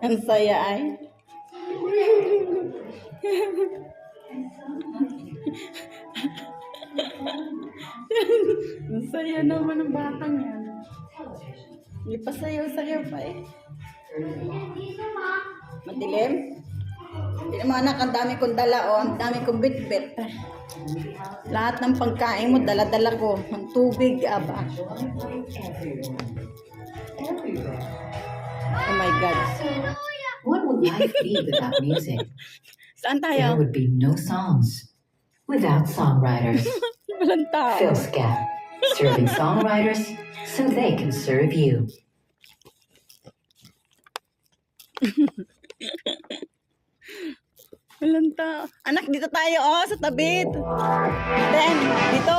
Ang saya ay. Ang saya naman ng batang yan. Hindi pa sayaw-sayaw pa eh. Madilim? Hindi naman anak, ang dami kong dala o, ang dami kong bit-bit. Lahat ng pagkain mo, dala-dala ko. Ang tubig, aba. Oh my God. What would life be without music? Saan There tayo? would be no songs without songwriters. Walang tao. PhilSCAT, serving songwriters so they can serve you. Walang tao. Anak, dito tayo, oh, sa tabid. Then, dito.